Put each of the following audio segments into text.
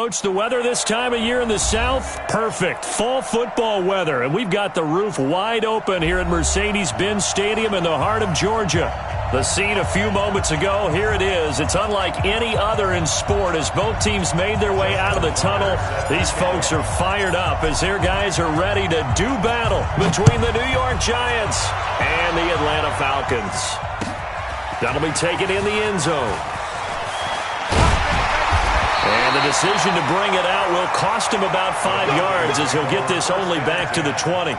Coach, the weather this time of year in the South, perfect. Fall football weather, and we've got the roof wide open here at Mercedes-Benz Stadium in the heart of Georgia. The scene a few moments ago, here it is. It's unlike any other in sport as both teams made their way out of the tunnel. These folks are fired up as their guys are ready to do battle between the New York Giants and the Atlanta Falcons. That'll be taken in the end zone. And the decision to bring it out will cost him about 5 yards as he'll get this only back to the 20.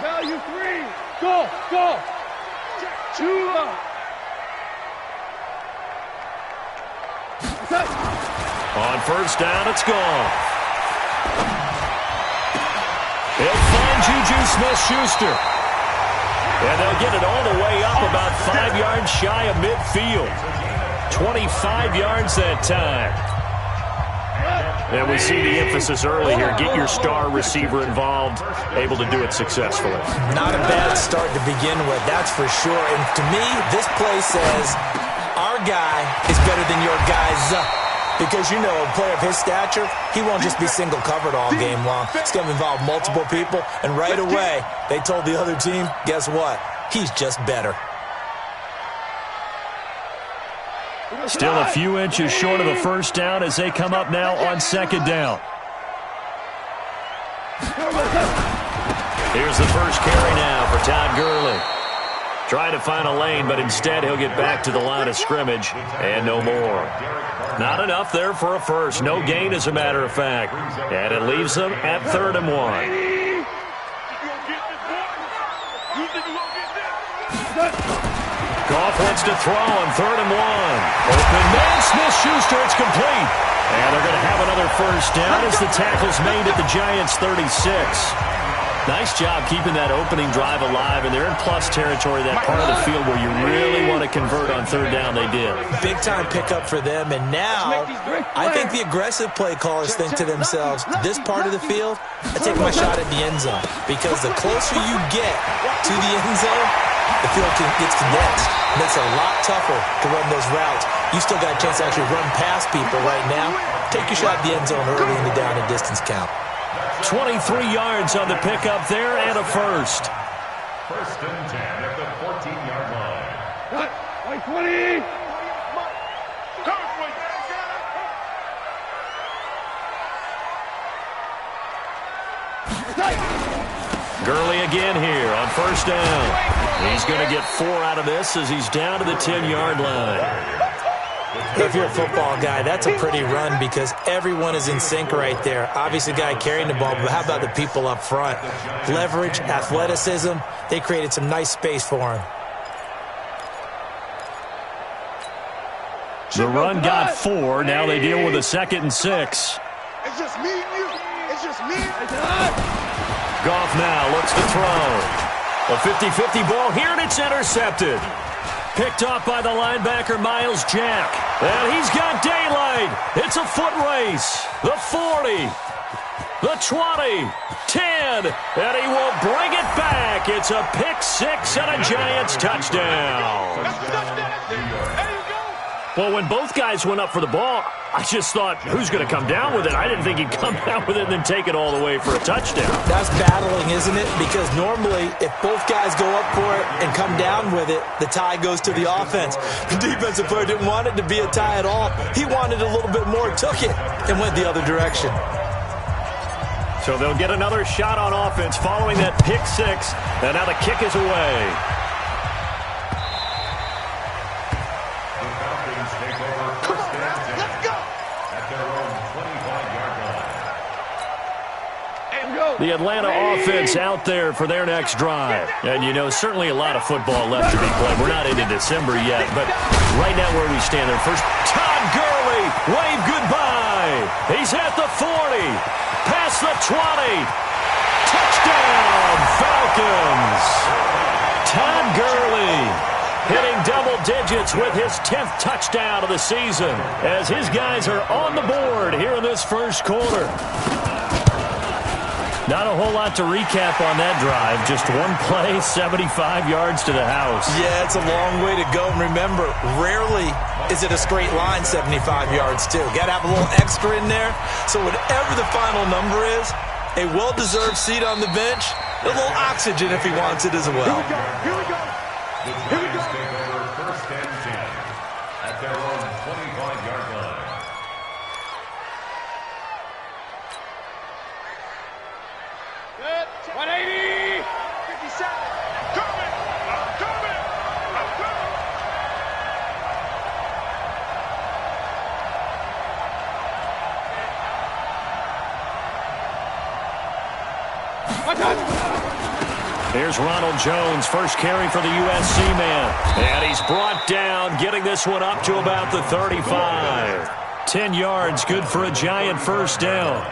Value three. Go. Two up. On first down, it's gone. They'll find Juju Smith-Schuster. And they'll get it all the way up about 5 yards shy of midfield. 25 yards that time. And we see the emphasis early here. Get your star receiver involved, able to do it successfully. Not a bad start to begin with, that's for sure. And to me, this play says our guy is better than your guys. Because, you know, a player of his stature, he won't just be single covered all game long. It's going to involve multiple people. And right away, they told the other team, guess what? He's just better. Still a few inches short of a first down as they come up now on second down. Here's the first carry now for Todd Gurley. Trying to find a lane, but instead he'll get back to the line of scrimmage and no more. Not enough there for a first. No gain, as a matter of fact. And it leaves them at 3rd and 1. Goff wants to throw on 3rd and 1. Open man, Smith-Schuster, it's complete. And they're going to have another first down as the tackle's made at the Giants' 36. Nice job keeping that opening drive alive, and they're in plus territory, that part of the field where you really want to convert on 3rd down. They did. Big-time pickup for them, and now I think the aggressive play callers think to themselves, this part of the field, I take my shot at the end zone, because the closer you get to the end zone, the field gets condensed. Makes it a lot tougher to run those routes. You still got a chance to actually run past people right now. Take your shot at the end zone early in the down and distance count. 23 yards on the pickup there and a first. 1st and 10 at the 14-yard line. Like 20. Gurley again here on first down. He's going to get 4 out of this as he's down to the 10-yard line. If you're a football guy, that's a pretty run because everyone is in sync right there. Obviously, the guy carrying the ball, but how about the people up front? Leverage, athleticism, they created some nice space for him. The run got 4. Now they deal with a 2nd and 6. It's just me and you. It's just me and you. Goff now looks to throw. A 50-50 ball here, and it's intercepted. Picked off by the linebacker, Miles Jack. And he's got daylight. It's a foot race. The 40, the 20, 10, and he will bring it back. It's a pick 6 and a Giants touchdown. Well, when both guys went up for the ball, I just thought, who's going to come down with it? I didn't think he'd come down with it and then take it all the way for a touchdown. That's battling, isn't it? Because normally, if both guys go up for it and come down with it, the tie goes to the offense. The defensive player didn't want it to be a tie at all. He wanted a little bit more, took it, and went the other direction. So they'll get another shot on offense following that pick 6, and now the kick is away. The Atlanta offense out there for their next drive. And, you know, certainly a lot of football left to be played. We're not into December yet, but right now where we stand there, first, Todd Gurley, wave goodbye. He's at the 40, past the 20. Touchdown, Falcons. Todd Gurley hitting double digits with his 10th touchdown of the season as his guys are on the board here in this first quarter. Not a whole lot to recap on that drive. Just one play, 75 yards to the house. Yeah, it's a long way to go. And remember, rarely is it a straight line 75 yards, too. Got to have a little extra in there. So whatever the final number is, a well-deserved seat on the bench, a little oxygen if he wants it as well. Here we go. The Giants take over first and 10 at their own 25-yard line. Good. 180. 57. Coming. I'm coming. I'm coming. Here's Ronald Jones, first carry for the USC man. And he's brought down, getting this one up to about the 35. 10 yards, good for a Giant first down.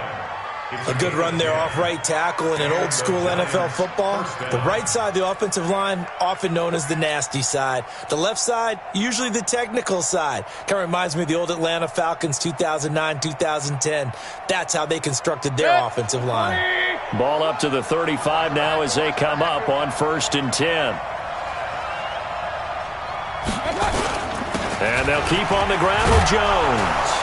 A good run there off right tackle in an old-school NFL football. The right side of the offensive line, often known as the nasty side. The left side, usually the technical side. Kind of reminds me of the old Atlanta Falcons 2009-2010. That's how they constructed their offensive line. Ball up to the 35 now as they come up on first and 10. And they'll keep on the ground with Jones.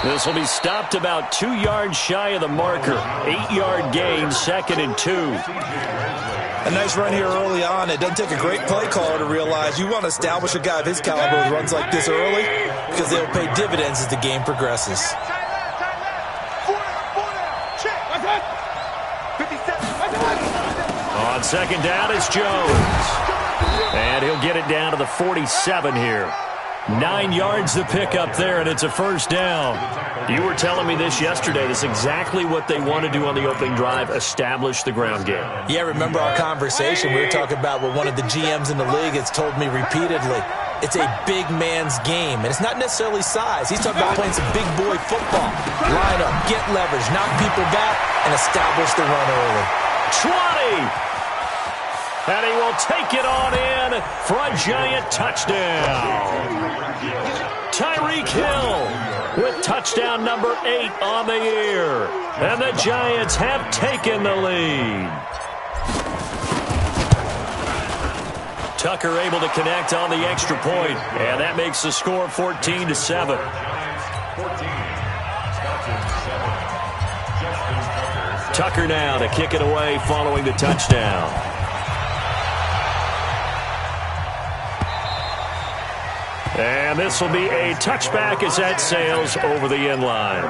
This will be stopped about 2 yards shy of the marker. 8-yard gain, second and 2. A nice run here early on. It doesn't take a great play caller to realize you want to establish a guy of his caliber with runs like this early because they'll pay dividends as the game progresses. On second down, it's Jones. And he'll get it down to the 47 here. 9 yards to pick up there, and it's a first down. You were telling me this yesterday. This is exactly what they want to do on the opening drive, establish the ground game. Yeah, remember our conversation. We were talking about what one of the GMs in the league has told me repeatedly. It's a big man's game, and it's not necessarily size. He's talking about playing some big boy football. Line up, get leverage, knock people back, and establish the run early. 20! And he will take it on in for a Giant touchdown. Tyreek Hill with touchdown number 8 on the year. And the Giants have taken the lead. Tucker able to connect on the extra point, and that makes the score 14-7. Tucker now to kick it away following the touchdown. And this will be a touchback as that sails over the end line.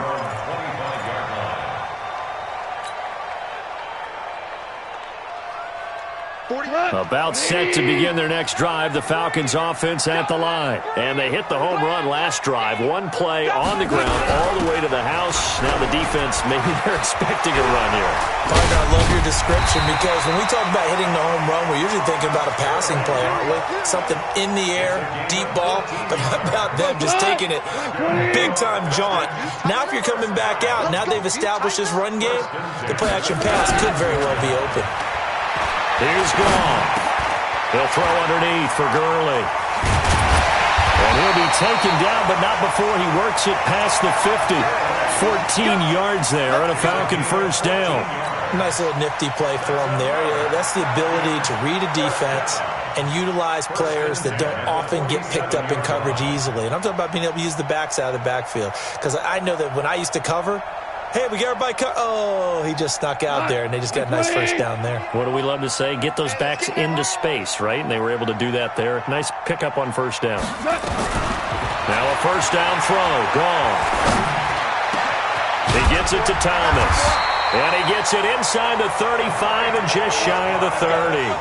About set to begin their next drive, the Falcons offense at the line. And they hit the home run last drive. One play on the ground all the way to the house. Now the defense, maybe they're expecting a run here. Partner, I love your description because when we talk about hitting the home run, we're usually thinking about a passing play, aren't we? Something in the air, deep ball, but how about them just taking it big-time jaunt. Now if you're coming back out, now they've established this run game, the play-action pass could very well be open. Here's Gone. He'll throw underneath for Gurley. And he'll be taken down, but not before he works it past the 50. 14 yards there and a Falcon first down. Nice little nifty play for him there. Yeah, that's the ability to read a defense and utilize players that don't often get picked up in coverage easily. And I'm talking about being able to use the backs out of the backfield. Because I know that when I used to cover, hey, we got everybody oh, he just snuck out there, and they just got a nice first down there. What do we love to say? Get those backs into space, right? And they were able to do that there. Nice pickup on first down. Now a first down throw. Gone. He gets it to Thomas. And he gets it inside the 35 and just shy of the 30.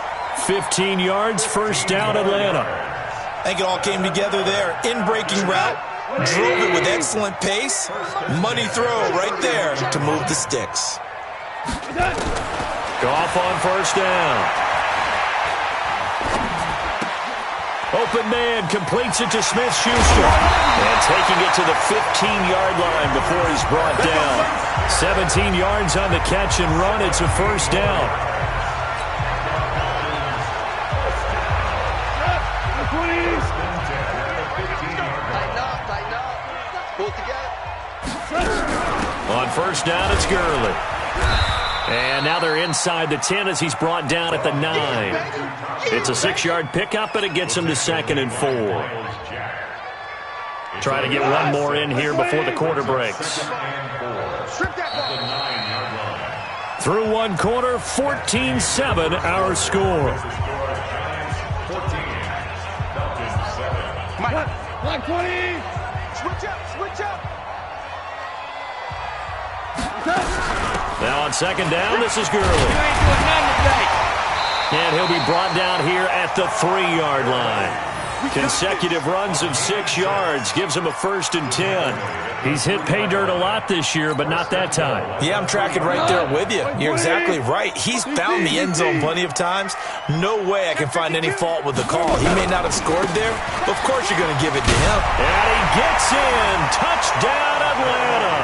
15 yards, first down, Atlanta. I think it all came together there. In-breaking route. Drove it with excellent pace. Money throw right there to move the sticks. Goff on first down. Open man completes it to Smith-Schuster. And taking it to the 15-yard line before he's brought down. 17 yards on the catch and run. It's a first down. On first down, it's Gurley. And now they're inside the 10 as he's brought down at the 9. It's a 6-yard pickup, and it gets him to 2nd and 4. Try to get one more in here before the quarter breaks. Through one quarter, 14-7 our score. Black 20. Switch up, switch up. Now on 2nd down, this is Gurley. You ain't doing nothing today. And he'll be brought down here at the 3-yard line. Consecutive runs of 6 yards gives him a 1st and 10. He's hit pay dirt a lot this year, but not that time. Yeah, I'm tracking right there with you. You're exactly right. He's found the end zone plenty of times. No way I can find any fault with the call. He may not have scored there, but of course you're going to give it to him. And he gets in. Touchdown, Atlanta.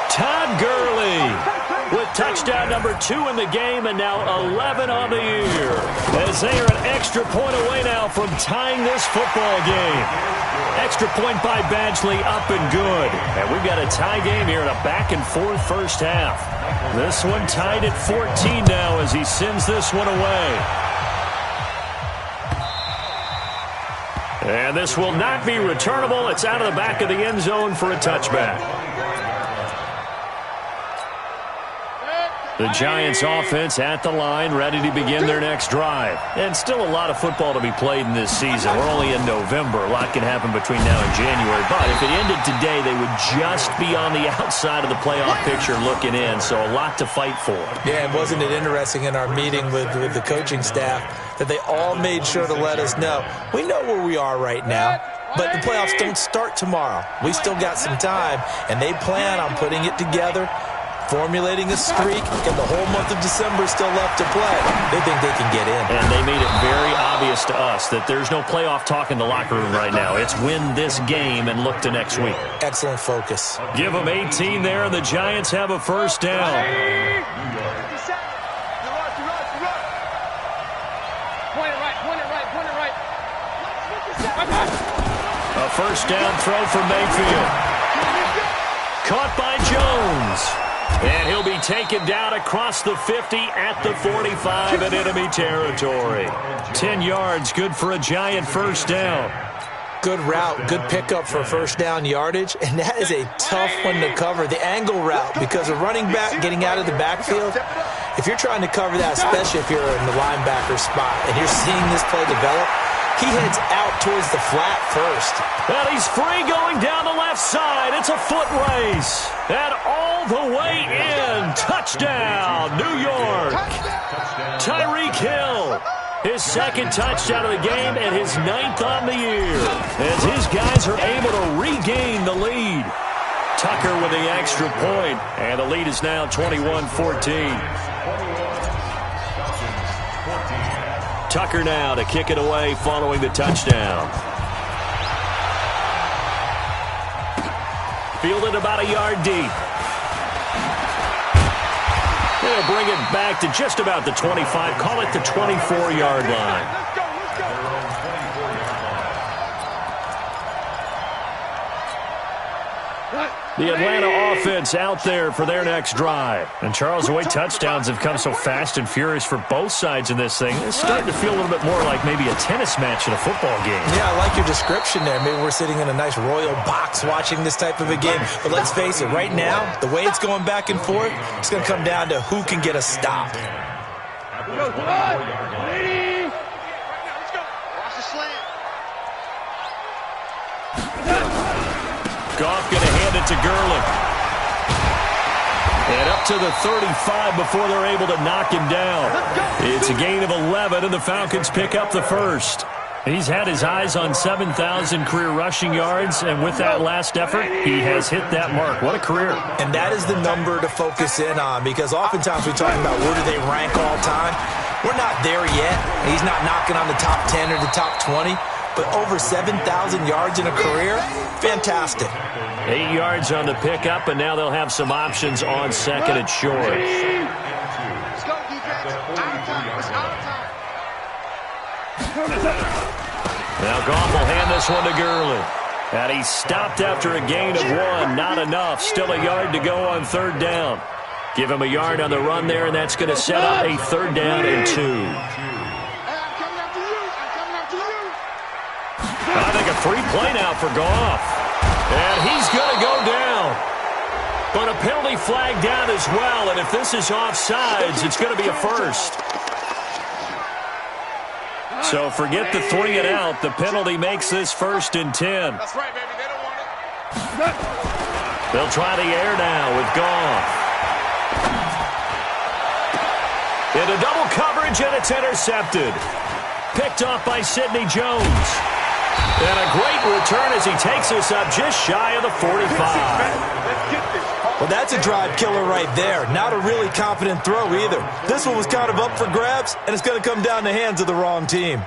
Todd Gurley with touchdown number 2 in the game, and now 11 on the year, as they are an extra point away now from tying this football game. Extra point by Badgley, up and good. And we've got a tie game here in a back-and-forth first half. This one tied at 14 now as he sends this one away. And this will not be returnable. It's out of the back of the end zone for a touchback. The Giants offense at the line, ready to begin their next drive. And still a lot of football to be played in this season. We're only in November. A lot can happen between now and January. But if it ended today, they would just be on the outside of the playoff picture looking in. So a lot to fight for. Yeah, and wasn't it interesting in our meeting with the coaching staff that they all made sure to let us know, we know where we are right now, but the playoffs don't start tomorrow. We still got some time, and they plan on putting it together, formulating a streak, and the whole month of December is still left to play. They think they can get in. And they made it very obvious to us that there's no playoff talk in the locker room right now. It's win this game and look to next week. Excellent focus. Give them 18 there, and the Giants have a first down. Point it right, point it right, point it right. A first down throw for Mayfield. Caught by Jones. And he'll be taken down across the 50 at the 45 in enemy territory. 10 yards, good for a Giant first down. Good route, good pickup for first down yardage, and that is a tough one to cover. The angle route, because a running back getting out of the backfield, if you're trying to cover that, especially if you're in the linebacker spot and you're seeing this play develop, he heads out towards the flat first. And he's free going down the left side. It's a foot race. And all the way in. Touchdown, New York. Tyreek Hill. His second touchdown of the game and his 9th on the year. As his guys are able to regain the lead. Tucker with the extra point. And the lead is now 21-14. Tucker now to kick it away following the touchdown. Fielded about a yard deep. They'll bring it back to just about the 25. Call it the 24-yard line. The Atlanta offense out there for their next drive. And, Charles, the way touchdowns have come so fast and furious for both sides in this thing, it's starting to feel a little bit more like maybe a tennis match in a football game. Yeah, I like your description there. Maybe we're sitting in a nice royal box watching this type of a game. But let's face it, right now, the way it's going back and forth, it's going to come down to who can get a stop. Goff going to hand it to Gurley. And up to the 35 before they're able to knock him down. It's a gain of 11, and the Falcons pick up the first. He's had his eyes on 7,000 career rushing yards, and with that last effort, he has hit that mark. What a career. And that is the number to focus in on, because oftentimes we talk about where do they rank all time. We're not there yet. He's not knocking on the top 10 or the top 20. But over 7,000 yards in a career, fantastic. 8 yards on the pickup, and now they'll have some options on second and short. Let's go, defense. Out of time. It's out of time. Now Goff will hand this one to Gurley. And he stopped after a gain of 1. Not enough. Still a yard to go on third down. Give him a yard on the run there, and that's going to set up a 3rd down and 2. I think a free play now for Goff. And he's going to go down. But a penalty flag down as well, and if this is offsides, it's going to be a first. So forget the 3 and out. The penalty makes this 1st and 10. That's right, baby. They don't want it. They'll try the air now with Goff. Into double coverage, and it's intercepted. Picked off by Sidney Jones. And a great return as he takes us up just shy of the 45. Well, that's a drive killer right there. Not a really confident throw either. This one was kind of up for grabs, and it's going to come down the hands of the wrong team.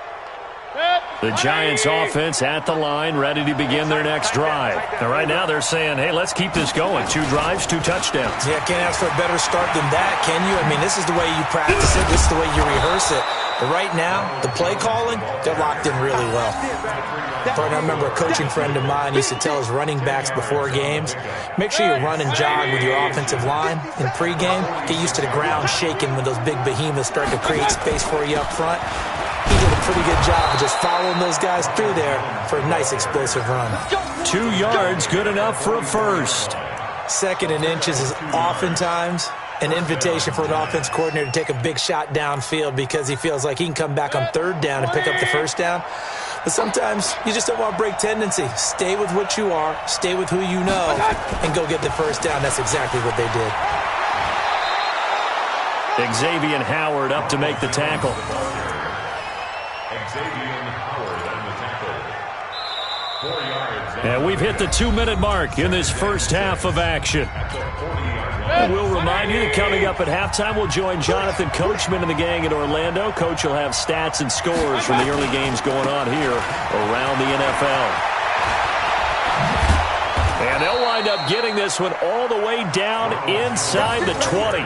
The Giants offense at the line, ready to begin their next drive. And right now they're saying, hey, let's keep this going. 2 drives, 2 touchdowns. Yeah, can't ask for a better start than that, can you? I mean, this is the way you practice it. This is the way you rehearse it. But right now, the play calling, they're locked in really well. I remember a coaching friend of mine used to tell his running backs before games, make sure you run and jog with your offensive line in pregame. Get used to the ground shaking when those big behemoths start to create space for you up front. He did a pretty good job of just following those guys through there for a nice explosive run. 2 yards, good enough for a first. 2nd and inches is oftentimes an invitation for an offense coordinator to take a big shot downfield because he feels like he can come back on 3rd down and pick up the 1st down. But sometimes you just don't want to break tendency. Stay with what you are, stay with who you know, and go get the 1st down. That's exactly what they did. Xavier Howard up to make the tackle. And we've hit the 2-minute mark in this first half of action. And we'll remind you that coming up at halftime, we'll join Jonathan Coachman and the gang in Orlando. Coach will have stats and scores from the early games going on here around the NFL. And they'll wind up getting this one all the way down inside the 20.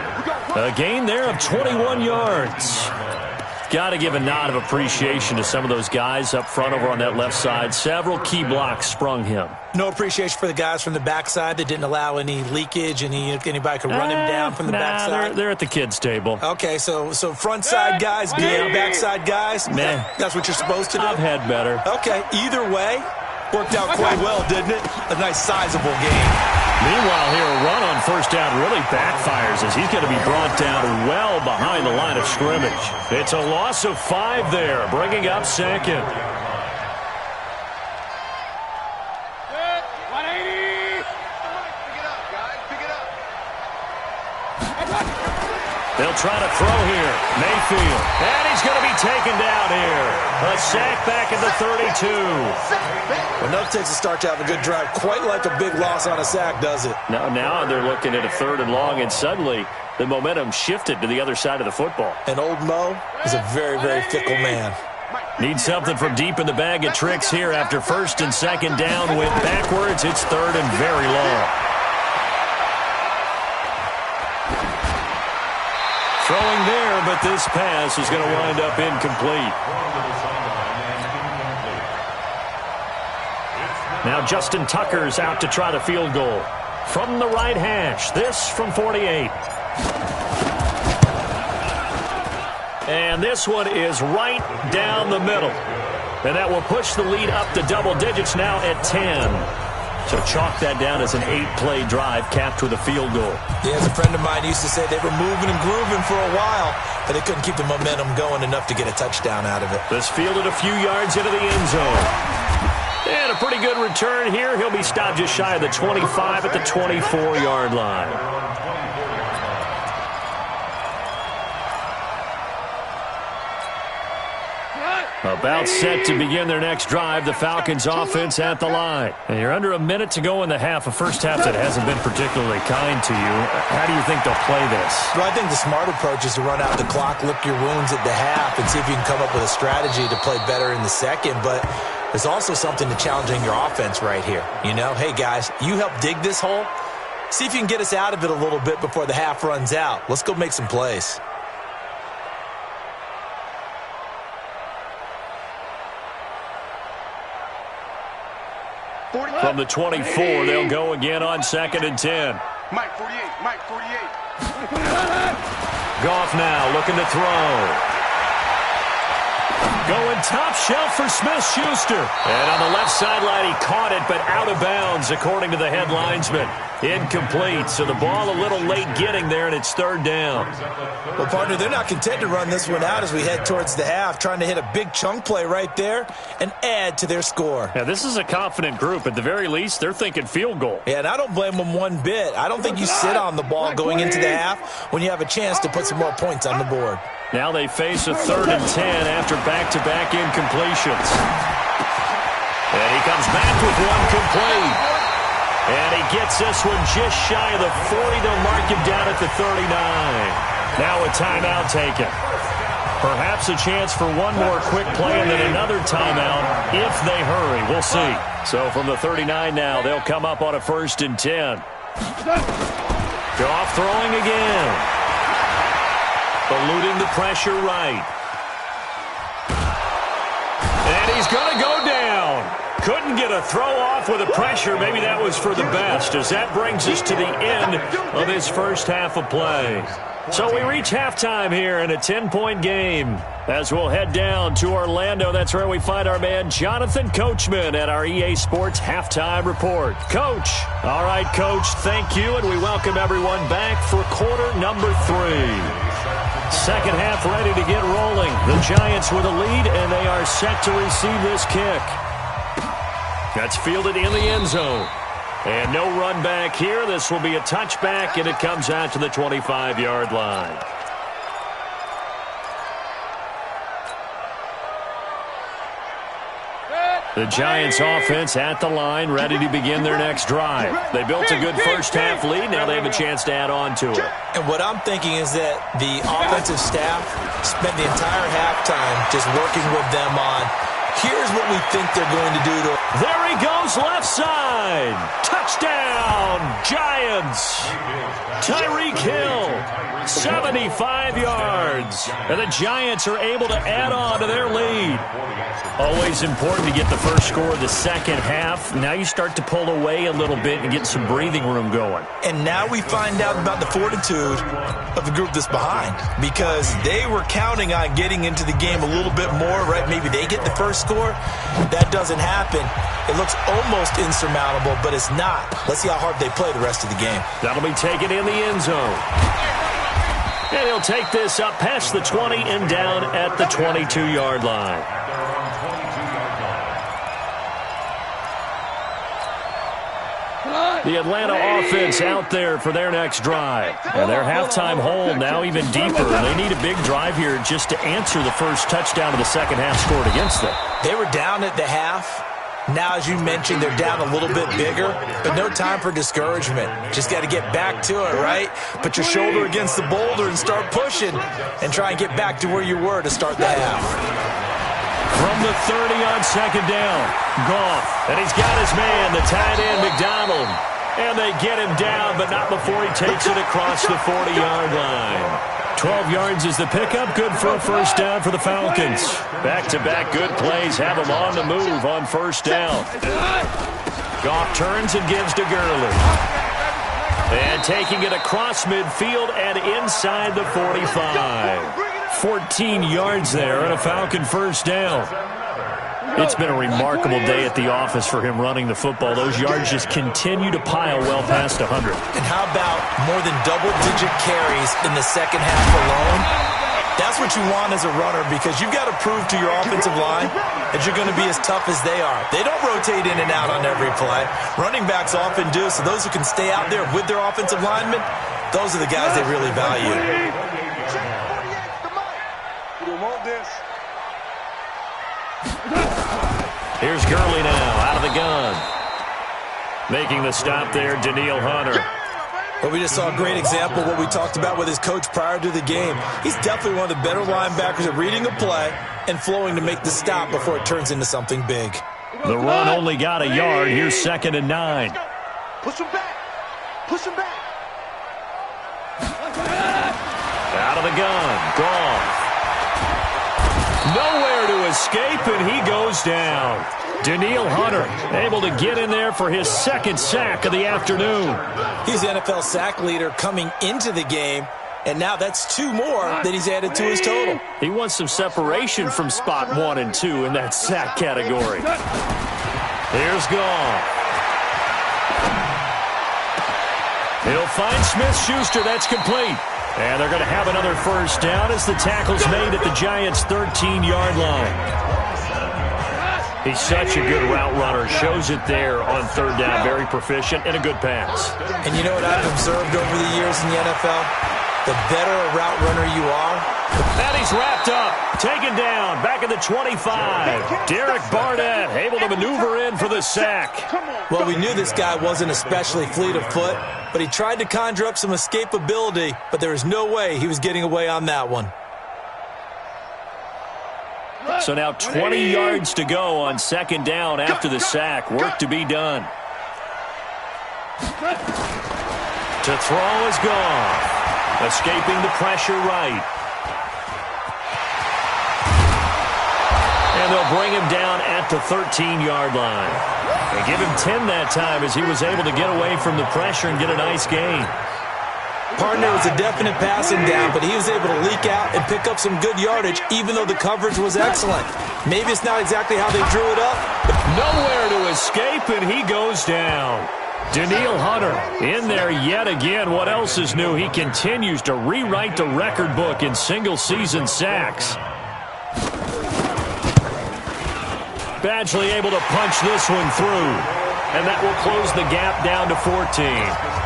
A gain there of 21 yards. Got to give a nod of appreciation to some of those guys up front over on that left side. Several key blocks sprung him. No appreciation for the guys from the backside that didn't allow any leakage, anybody could run him down from the backside. They're at the kids' table. Okay, so front side guys, backside guys. Man, that's what you're supposed to do. I've had better. Okay, either way, worked out quite well, didn't it? A nice sizable game. Meanwhile, here, a run on 1st down really backfires as he's going to be brought down well behind the line of scrimmage. It's a loss of 5 there, bringing up 2nd. 180. Pick it up, guys. Pick it up. They'll try to throw here. Mayfield. And he's going to be taken down here. A sack back at the 32. Well, nothing takes a start to have a good drive. Quite like a big loss on a sack, does it? Now they're looking at a 3rd and long, and suddenly the momentum shifted to the other side of the football. And old Mo is a very, very fickle man. Need something from deep in the bag of tricks here after 1st and 2nd down. Went backwards. It's 3rd and very long. Throwing there, but this pass is going to wind up incomplete. Now Justin Tucker's out to try the field goal. From the right hash, this from 48. And this one is right down the middle. And that will push the lead up to double digits now at 10. So chalk that down as an 8-play drive capped with a field goal. Yeah, as a friend of mine used to say, they were moving and grooving for a while, but they couldn't keep the momentum going enough to get a touchdown out of it. This fielded a few yards into the end zone. And a pretty good return here. He'll be stopped just shy of the 25 at the 24-yard line. About set to begin their next drive, the Falcons offense at the line. And you're under a minute to go in the half, a first half that hasn't been particularly kind to you. How do you think they'll play this? Well, I think the smart approach is to run out the clock, lick your wounds at the half, and see if you can come up with a strategy to play better in the second. But there's also something to challenging your offense right here. You know, hey, guys, you help dig this hole. See if you can get us out of it a little bit before the half runs out. Let's go make some plays. From the 24, they'll go again on 2nd and 10. Mike 48, Mike 48. Goff now looking to throw. Going top shelf for Smith-Schuster. And on the left sideline, he caught it, but out of bounds, according to the head linesman. Incomplete, so the ball a little late getting there, and it's third down. Well, partner, they're not content to run this one out as we head towards the half, trying to hit a big chunk play right there and add to their score. Yeah, this is a confident group. At the very least, they're thinking field goal. Yeah, and I don't blame them one bit. I don't think you sit on the ball going into the half when you have a chance to put some more points on the board. Now they face a 3rd and 10 after back-to-back incompletions. And he comes back with one complete. And he gets this one just shy of the 40. They'll mark him down at the 39. Now a timeout taken. Perhaps a chance for one more quick play and then another timeout if they hurry. We'll see. So from the 39 now, they'll come up on a 1st and 10. Goff throwing again. Eluding the pressure right. And he's going to go down. Couldn't get a throw off with the pressure. Maybe that was for the best, as that brings us to the end of his first half of play. So we reach halftime here in a 10-point game. As we'll head down to Orlando, that's where we find our man Jonathan Coachman at our EA Sports Halftime Report. Coach. All right, Coach, thank you, and we welcome everyone back for quarter number 3. Second half ready to get rolling. The Giants with a lead, and they are set to receive this kick. That's fielded in the end zone. And no run back here. This will be a touchback, and it comes out to the 25-yard line. The Giants offense at the line, ready to begin their next drive. They built a good first half lead. Now they have a chance to add on to it. And what I'm thinking is that the offensive staff spent the entire halftime just working with them on, here's what we think they're going to do to. There he goes, left side. Touchdown, Giants. Tyreek Hill, 75 yards. And the Giants are able to add on to their lead. Always important to get the first score of the second half. Now you start to pull away a little bit and get some breathing room going. And now we find out about the fortitude of the group that's behind, because they were counting on getting into the game a little bit more, right? Maybe they get the first score. That doesn't happen. It looks almost insurmountable, but it's not. Let's see how hard they play the rest of the game. That'll be taken in the end zone. And he'll take this up past the 20 and down at the 22-yard line. The Atlanta offense out there for their next drive. And their halftime hole now even deeper. They need a big drive here just to answer the first touchdown of the second half scored against them. They were down at the half. Now, as you mentioned, they're down a little bit bigger, but no time for discouragement. Just got to get back to it, right? Put your shoulder against the boulder and start pushing and try and get back to where you were to start the half. From the 30 on second down, Goff, and he's got his man, the tight end, McDonald. And they get him down, but not before he takes it across the 40-yard line. 12 yards is the pickup. Good for a first down for the Falcons. Back-to-back good plays have them on the move on first down. Goff turns and gives to Gurley. And taking it across midfield and inside the 45. 14 yards there and a Falcon first down. It's been a remarkable day at the office for him running the football. Those yards just continue to pile well past 100. And how about more than double-digit carries in the second half alone? That's what you want as a runner, because you've got to prove to your offensive line that you're going to be as tough as they are. They don't rotate in and out on every play. Running backs often do, so those who can stay out there with their offensive linemen, those are the guys they really value. Here's Gurley now, out of the gun. Making the stop there, Danielle Hunter. Well, we just saw a great example of what we talked about with his coach prior to the game. He's definitely one of the better linebackers at reading a play and flowing to make the stop before it turns into something big. The run only got a yard. Here's 2nd and 9. Push him back. Push him back. Out of the gun. Goff. Nowhere to escape, and he goes down. Danielle Hunter able to get in there for his second sack of the afternoon. He's the NFL sack leader coming into the game, and now that's 2 more that he's added to his total. He wants some separation from spot 1 and 2 in that sack category. Here's Goff. He'll find Smith-Schuster. That's complete. And they're going to have another first down as the tackle's made at the Giants' 13-yard line. He's such a good route runner. Shows it there on third down. Very proficient and a good pass. And you know what I've observed over the years in the NFL? The better a route runner you are. And he's wrapped up. Taken down. Back at the 25. Derek Barnett able to maneuver in for the sack. Well, we knew this guy wasn't especially fleet of foot, but he tried to conjure up some escapability, but there was no way he was getting away on that one. So now 20 yards to go on second down after the sack. Work to be done. To throw is Goff. Escaping the pressure right. And they'll bring him down at the 13-yard line. And give him 10 that time as he was able to get away from the pressure and get a nice gain. Partner was a definite passing down, but he was able to leak out and pick up some good yardage, even though the coverage was excellent. Maybe it's not exactly how they drew it up. Nowhere to escape, and he goes down. Danielle Hunter in there yet again. What else is new? He continues to rewrite the record book in single-season sacks. Badgley able to punch this one through, and that will close the gap down to 14.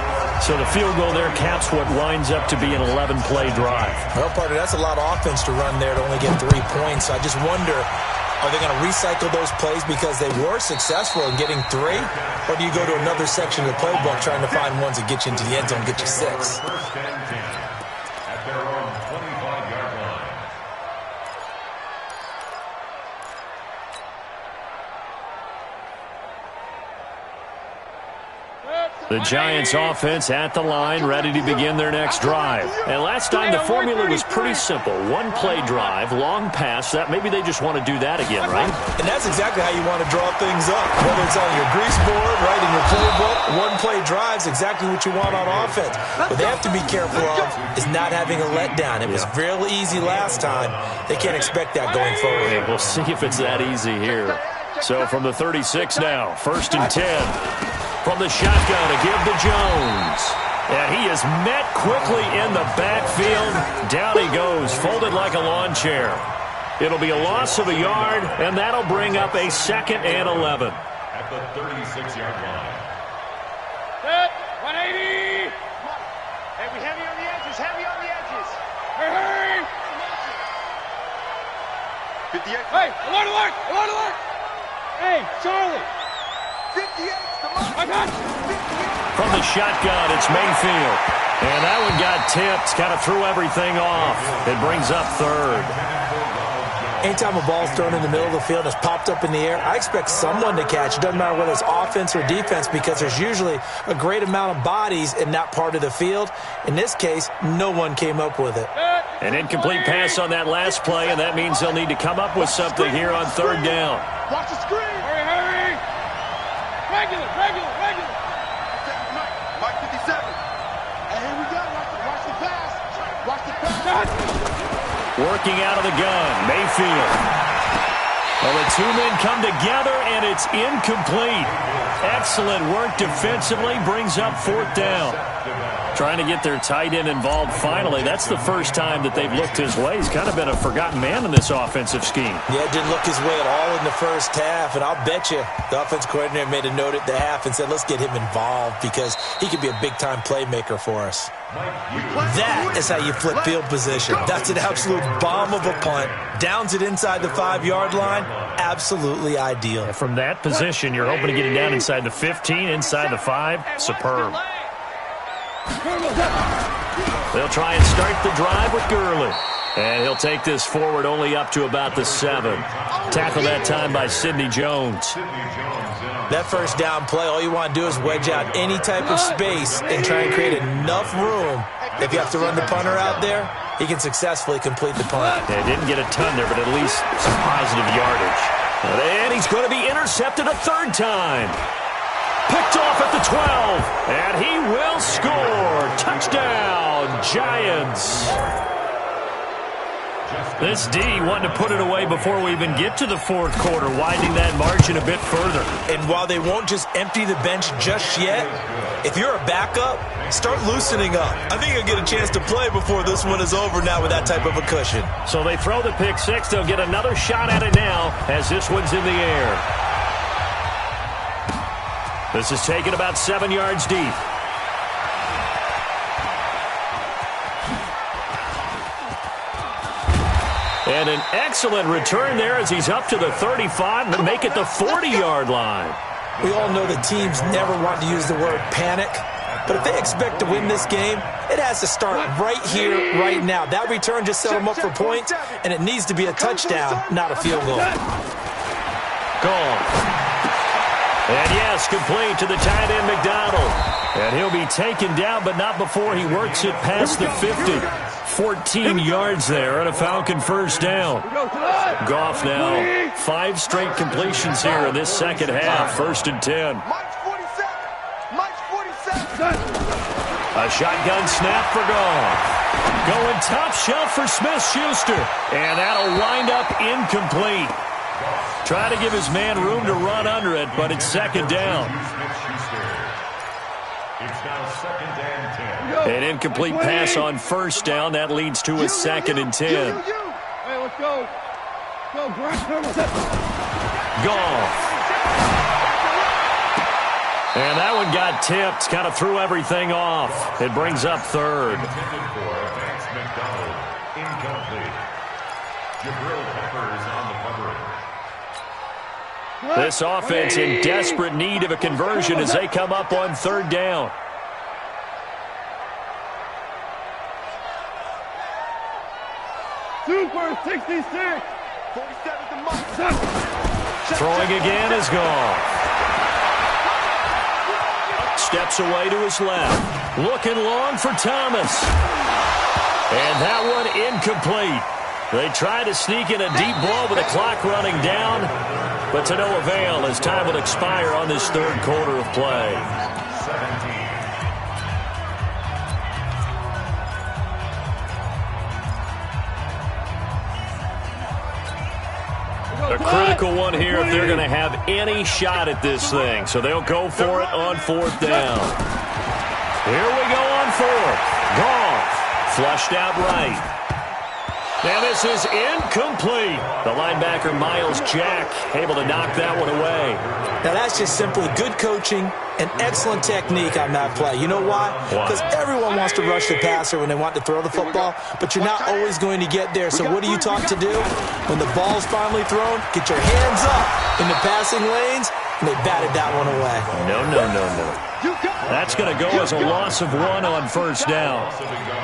So the field goal there caps what winds up to be an 11-play drive. Well, partner, that's a lot of offense to run there to only get 3 points. I just wonder, are they going to recycle those plays because they were successful in getting 3? Or do you go to another section of the playbook trying to find ones that get you into the end zone and get you 6? First and 10 at their own 25-yard line. The Giants offense at the line, ready to begin their next drive. And last time the formula was pretty simple. 1-play drive, long pass. That maybe they just want to do that again, right? And that's exactly how you want to draw things up. Whether it's on your grease board, right, in your playbook, 1-play drive's exactly what you want on offense. What they have to be careful of is not having a letdown. It was real easy last time. They can't expect that going forward. Yeah, we'll see if it's that easy here. So from the 36 now, 1st and 10. From the shotgun to give to Jones. And he is met quickly in the backfield. Down he goes, folded like a lawn chair. It'll be a loss of a yard, and that'll bring up a 2nd and 11. At the 36-yard line. Set, 180. Hey, we heavy on the edges, heavy on the edges. Hey, hey. 58. Hey, alert, alert, alert, alert. Hey, Charlie. 58. I got you. From the shotgun, it's Mayfield. And that one got tipped, kind of threw everything off. It brings up 3rd. Anytime a ball's thrown in the middle of the field and it's popped up in the air, I expect someone to catch. It doesn't matter whether it's offense or defense because there's usually a great amount of bodies in that part of the field. In this case, no one came up with it. An incomplete pass on that last play, and that means they'll need to come up with something here on 3rd down. Watch the screen. Hurry, hurry. Regular, regular, regular. Mike 57. And here we go. Watch the pass. Watch the pass. Working out of the gun, Mayfield. Well, the 2 men come together, and it's incomplete. Excellent work defensively, brings up 4th down. Trying to get their tight end involved finally. That's the first time that they've looked his way. He's kind of been a forgotten man in this offensive scheme. Yeah, it didn't look his way at all in the first half, and I'll bet you the offense coordinator made a note at the half and said, let's get him involved because he could be a big-time playmaker for us. That is how you flip field position. That's an absolute bomb of a punt. Downs it inside the 5-yard line. Absolutely ideal. And from that position, you're hoping to get it down inside the 15, inside the 5. Superb. They'll try and start the drive with Gurley. And he'll take this forward only up to about the 7. Tackled that time by Sidney Jones. That first down play, all you want to do is wedge out any type of space and try and create enough room If you have to run the punter out there, he can successfully complete the punt. They didn't get a ton there, but at least some positive yardage. And he's going to be intercepted a third time. Picked off at the 12, and he will score. Touchdown, Giants. This D wanted to put it away before we even get to the fourth quarter, widening that margin a bit further. And while they won't just empty the bench just yet, if you're a backup, start loosening up. I think you'll get a chance to play before this one is over now with that type of a cushion. So they throw the pick six. They'll get another shot at it now as this one's in the air. This is taken about 7 yards deep. And an excellent return there as he's up to the 35 and make it the 40-yard line. We all know that teams never want to use the word panic, but if they expect to win this game, it has to start right here, right now. That return just set them up for points, and it needs to be a touchdown, not a field goal. Gone. And yes, complete to the tight end, McDonald. And he'll be taken down, but not before he works it past the 50. 14 yards there and a Falcon first down. Goff now 5 straight completions here in this second half. 1st and 10. Mike's 47. Mike's 47. A shotgun snap for Goff. Going top shelf for Smith-Schuster. And that'll wind up incomplete. Try to give his man room to run under it, but it's 2nd down. It's now 2nd and 10. An incomplete pass on 1st down. That leads to a 2nd and 10. Hey, let's go. Go, Goff. And that one got tipped. Kind of threw everything off. It brings up 3rd. Intended for Vance McDonald. Incomplete. Jabril Peppers on the coverage. This offense in desperate need of a conversion as they come up on 3rd down. Super 66. 47 to Mike. Throwing again is Goff. Steps away to his left. Looking long for Thomas. And that one incomplete. They try to sneak in a deep ball with the clock running down, but to no avail as time will expire on this 3rd quarter of play. 17. A critical one here if they're going to have any shot at this thing. So they'll go for it on 4th down. Here we go on 4th. Goff flushed out right. And this is incomplete. The linebacker, Miles Jack, able to knock that one away. Now, that's just simply good coaching and excellent technique on that play. You know why? Because everyone wants to rush the passer when they want to throw the football, but you're not always going to get there. So what are you taught to do? When the ball's finally thrown, get your hands up in the passing lanes, and they batted that one away. No. That's going to go as a loss of 1 on 1st down.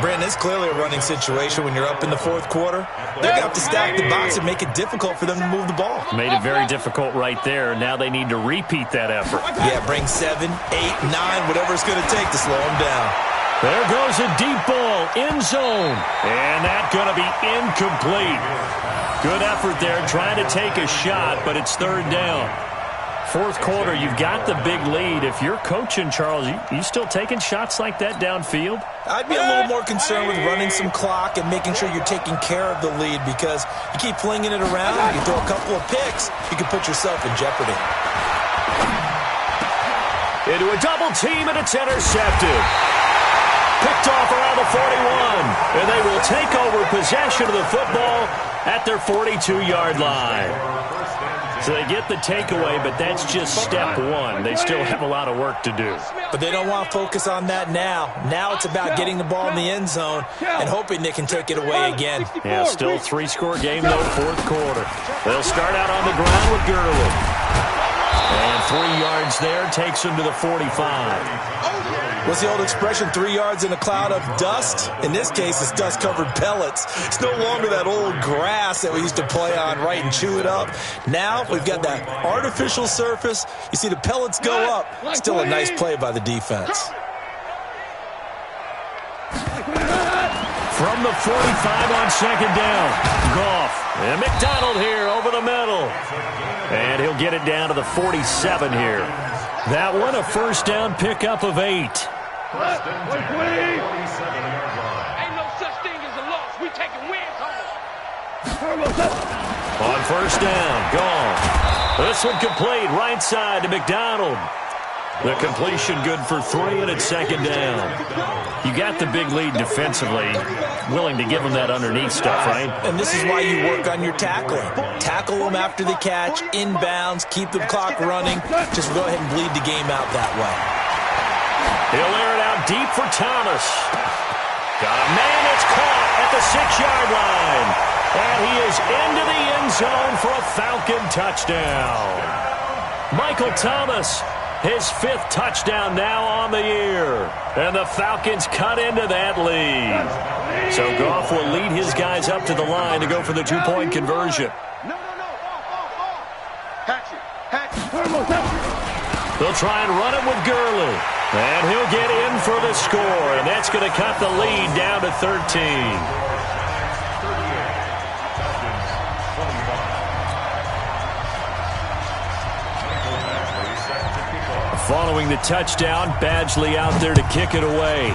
Brandon, it's clearly a running situation when you're up in the 4th quarter. They're going to have to stack the box and make it difficult for them to move the ball. Made it very difficult right there. Now they need to repeat that effort. Yeah, bring 7, 8, 9, whatever it's going to take to slow them down. There goes a deep ball, end zone. And that's going to be incomplete. Good effort there, trying to take a shot, but it's 3rd down. 4th quarter, you've got the big lead. If you're coaching, Charles, you still taking shots like that downfield? I'd be a little more concerned with running some clock and making sure you're taking care of the lead, because you keep flinging it around, you throw a couple of picks, you can put yourself in jeopardy. Into a double team, and it's intercepted. Picked off around the 41, and they will take over possession of the football at their 42-yard line. So they get the takeaway, but that's just step 1. They still have a lot of work to do. But they don't want to focus on that now. Now it's about getting the ball in the end zone and hoping they can take it away again. Yeah, still 3-score game, though, 4th quarter. They'll start out on the ground with Gurley. And 3 yards there takes him to the 45. What's the old expression, 3 yards in a cloud of dust? In this case, it's dust-covered pellets. It's no longer that old grass that we used to play on, right, and chew it up. Now we've got that artificial surface. You see the pellets go up. Still a nice play by the defense. From the 45 on second down. Goff. And McDonald here over the middle. And he'll get it down to the 47 here. That one a first down pickup of 8. Ain't no such thing as a loss. We taking wins home. On first down, Goff. This one complete, right side to McDonald. The completion good for 3, and it's second down. You got the big lead defensively, willing to give them that underneath stuff, right? And this is why you work on your tackling. Tackle them after the catch, inbounds, keep the clock running. Just go ahead and bleed the game out that way. He'll air it out deep for Thomas. Got a man that's caught at the 6-yard line. And he is into the end zone for a Falcon touchdown. Michael Thomas, his 5th touchdown now on the year. And the Falcons cut into that lead. So Goff will lead his guys up to the line to go for the 2-point conversion. No. Hatchet. They'll try and run it with Gurley. And he'll get in for the score. And that's going to cut the lead down to 13. Following the touchdown, Badgley out there to kick it away.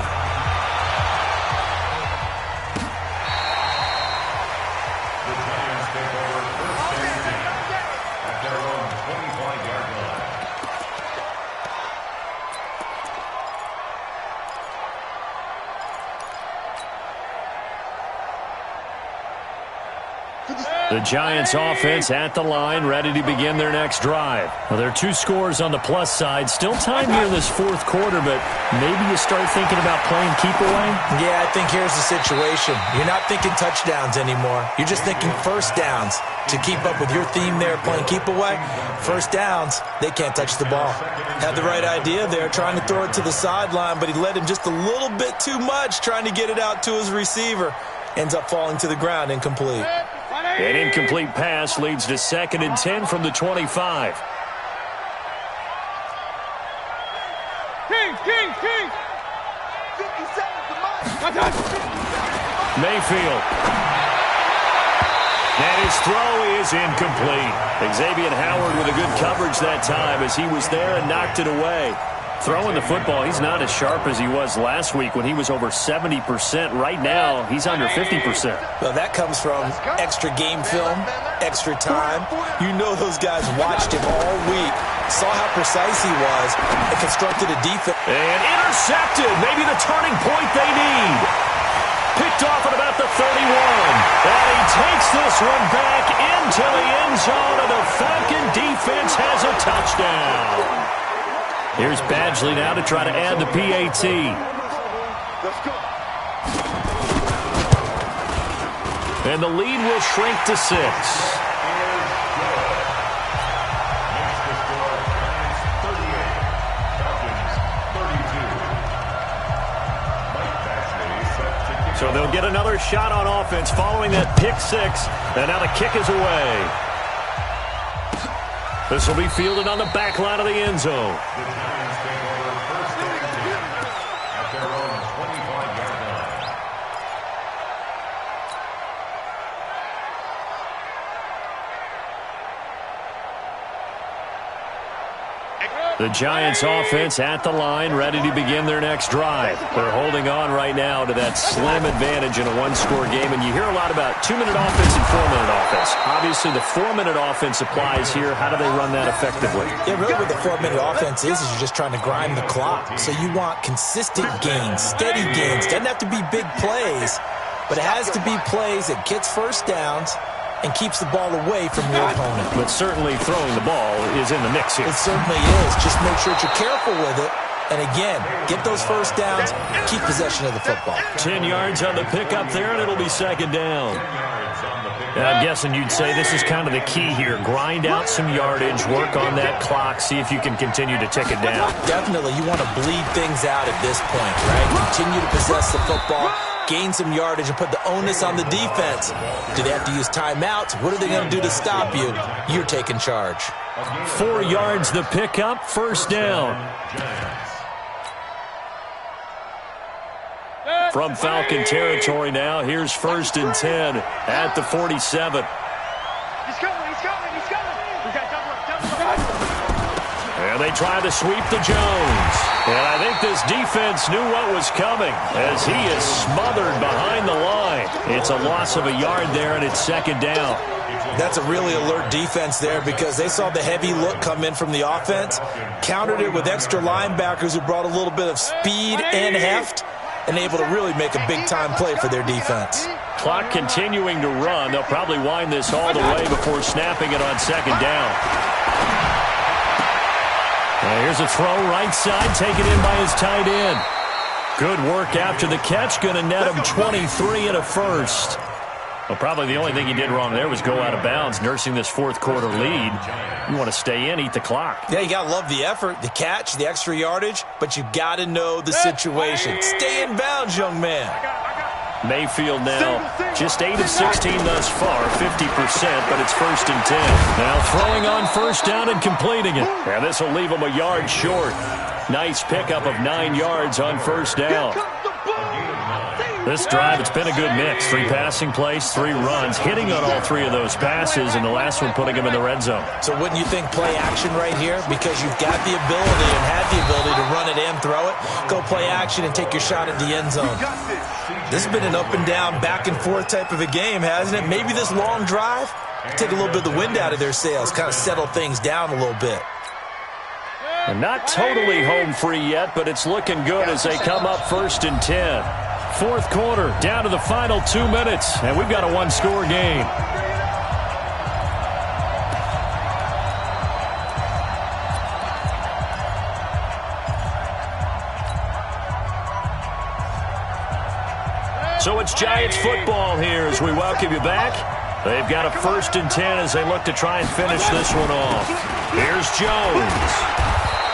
The Giants take over first and 10 at their own 25-yard line. The Giants offense at the line, ready to begin their next drive. Well, there are 2 scores on the plus side. Still time here in this 4th quarter, but maybe you start thinking about playing keep away? Yeah, I think here's the situation. You're not thinking touchdowns anymore. You're just thinking first downs. To keep up with your theme there, playing keep away, first downs, they can't touch the ball. Had the right idea there, trying to throw it to the sideline, but he led him just a little bit too much, trying to get it out to his receiver. Ends up falling to the ground, incomplete. An incomplete pass leads to 2nd and 10 from the 25. King. 50 seconds to Mayfield. And his throw is incomplete. Xavier Howard with a good coverage that time as he was there and knocked it away. Throwing the football, he's not as sharp as he was last week when he was over 70%. Right now, he's under 50%. Well, that comes from extra game film, extra time. You know those guys watched him all week, saw how precise he was, and constructed a defense. And intercepted, maybe the turning point they need. Picked off at about the 31. And he takes this one back into the end zone, and the Falcon defense has a touchdown. Here's Badgley now to try to add the PAT. And the lead will shrink to 6. So they'll get another shot on offense following that pick 6. And now the kick is away. This will be fielded on the back line of the end zone. The Giants take over first and 10 at their own 25-yard line. The Giants offense at the line, ready to begin their next drive. They're holding on right now to that slim advantage in a 1-score game, and you hear a lot about 2-minute offense and 4-minute offense. Obviously, the 4-minute offense applies here. How do they run that effectively? Yeah, really what the 4-minute offense is you're just trying to grind the clock. So you want consistent gains, steady gains. Doesn't have to be big plays, but it has to be plays that gets first downs and keeps the ball away from your opponent. But certainly throwing the ball is in the mix here. It certainly is. Just make sure that you're careful with it. And again, get those first downs, keep possession of the football. 10 yards on the pickup there, and it'll be second down. And I'm guessing you'd say this is kind of the key here. Grind out some yardage, work on that clock, see if you can continue to tick it down. Definitely. You want to bleed things out at this point, right? Continue to possess the football, gain some yardage, and put the onus on the defense. Do they have to use timeouts? What are they going to do to stop you? You're taking charge. 4 yards the pickup, first down. From Falcon territory now, here's 1st and 10 at the 47. He's coming. We got double up. And they try to sweep to Jones. And I think this defense knew what was coming as he is smothered behind the line. It's a loss of a yard there, and it's 2nd down. That's a really alert defense there because they saw the heavy look come in from the offense, countered it with extra linebackers who brought a little bit of speed and heft, and able to really make a big-time play for their defense. Clock continuing to run. They'll probably wind this all the way before snapping it on 2nd down. Here's a throw right side, taken in by his tight end. Good work after the catch. Going to net him 23 and a first. Well, probably the only thing he did wrong there was go out of bounds, nursing this 4th quarter lead. You want to stay in, eat the clock. Yeah, you got to love the effort, the catch, the extra yardage, but you got to know the situation. Stay in bounds, young man. Mayfield now just 8 of 16 thus far, 50%, but it's 1st and 10. Now throwing on 1st down and completing it. And this will leave him a yard short. Nice pickup of 9 yards on 1st down. This drive, it's been a good mix. 3 passing plays, 3 runs, hitting on all 3 of those passes, and the last one putting him in the red zone. So wouldn't you think play action right here? Because you've got the ability and had the ability to run it and throw it. Go play action and take your shot at the end zone. This has been an up and down, back and forth type of a game, hasn't it? Maybe this long drive, take a little bit of the wind out of their sails, kind of settle things down a little bit. And not totally home free yet, but it's looking good as they come up 1st and 10. 4th quarter, down to the final 2 minutes, and we've got a 1-score game. So it's Giants football here as we welcome you back. They've got a 1st and 10 as they look to try and finish this one off. Here's Jones.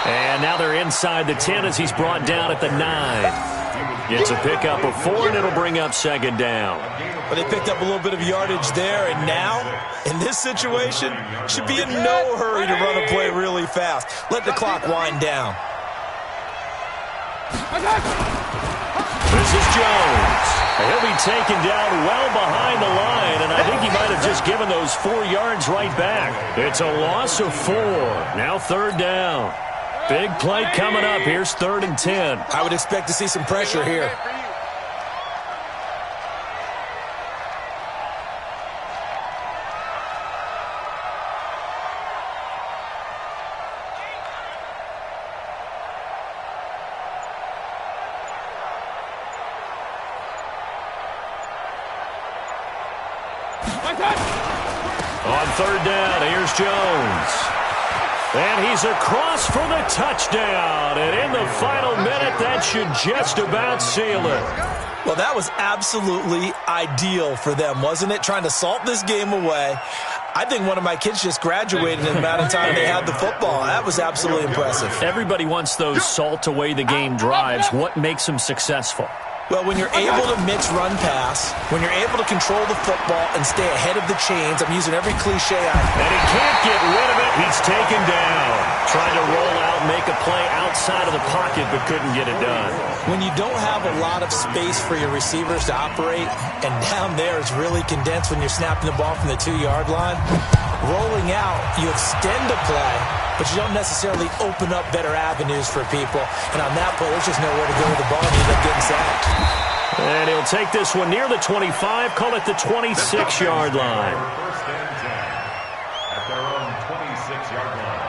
And now they're inside the 10 as he's brought down at the 9. Gets a pickup of 4, and it'll bring up 2nd down. But they picked up a little bit of yardage there, and now, in this situation, should be in no hurry to run a play really fast. Let the clock wind down. This is Jones. He'll be taken down well behind the line, and I think he might have just given those 4 yards right back. It's a loss of 4. Now 3rd down. Big play coming up. Here's 3rd and 10. I would expect to see some pressure here. On 3rd down, here's Jones. And he's across for the touchdown. And in the final minute, that should just about seal it. Well, that was absolutely ideal for them, wasn't it? Trying to salt this game away. I think one of my kids just graduated in the amount of time they had the football. That was absolutely impressive. Everybody wants those salt away the game drives. What makes them successful? Well, when you're able to mix run-pass, when you're able to control the football and stay ahead of the chains, I'm using every cliche. And he can't get rid of it. He's taken down. Trying to roll out, make a play outside of the pocket, but couldn't get it done. When you don't have a lot of space for your receivers to operate, and down there it's really condensed when you're snapping the ball from the 2-yard line, rolling out, you extend a play, but you don't necessarily open up better avenues for people. And on that play, there's just nowhere to go with the ball, and you end up getting sacked. And he'll take this one near the 25, call it the 26-yard line. 1st and 10 at their own 26-yard line.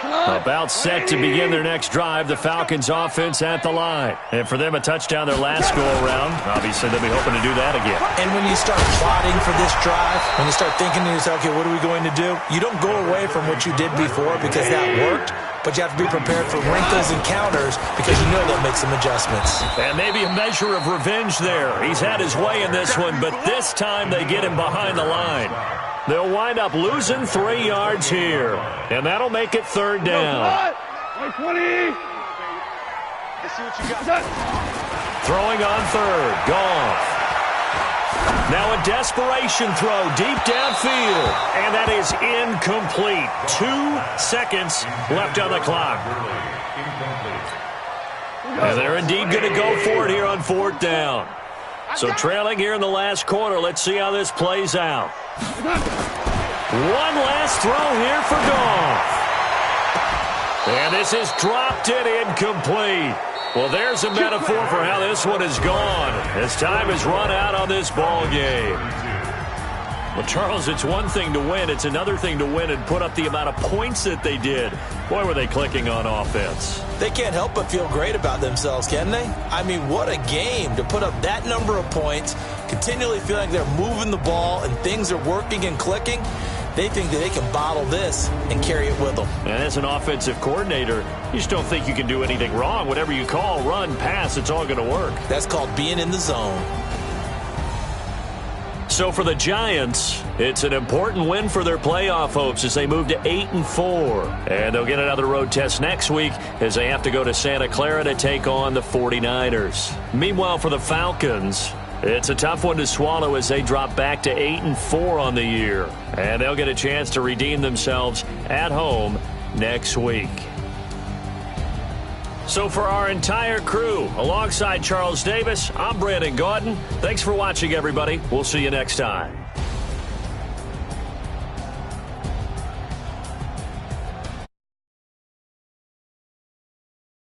About set to begin their next drive, the Falcons offense at the line. And for them, a touchdown their last go-around. Obviously, they'll be hoping to do that again. And when you start plotting for this drive, when you start thinking to yourself, okay, what are we going to do? You don't go away from what you did before because that worked, but you have to be prepared for wrinkles and counters because you know they'll make some adjustments. And maybe a measure of revenge there. He's had his way in this one, but this time they get him behind the line. They'll wind up losing 3 yards here, and that'll make it 3rd down. 20. Let's see what you got. Throwing on 3rd, Goff. Now a desperation throw deep downfield. And that is incomplete. 2 seconds left on the clock. And they're indeed going to go for it here on 4th down. So trailing here in the last quarter. Let's see how this plays out. One last throw here for Goff. And this is dropped in incomplete. Well, there's a metaphor for how this one is gone as time has run out on this ball game. Well, Charles, it's one thing to win. It's another thing to win and put up the amount of points that they did. Boy, were they clicking on offense. They can't help but feel great about themselves, can they? I mean, what a game to put up that number of points, continually feeling like they're moving the ball and things are working and clicking. They think that they can bottle this and carry it with them. And as an offensive coordinator, you just don't think you can do anything wrong. Whatever you call, run, pass, it's all going to work. That's called being in the zone. So for the Giants, it's an important win for their playoff hopes as they move to 8-4. And they'll get another road test next week as they have to go to Santa Clara to take on the 49ers. Meanwhile, for the Falcons, it's a tough one to swallow as they drop back to 8-4 on the year. And they'll get a chance to redeem themselves at home next week. So for our entire crew, alongside Charles Davis, I'm Brandon Gaudin. Thanks for watching, everybody. We'll see you next time.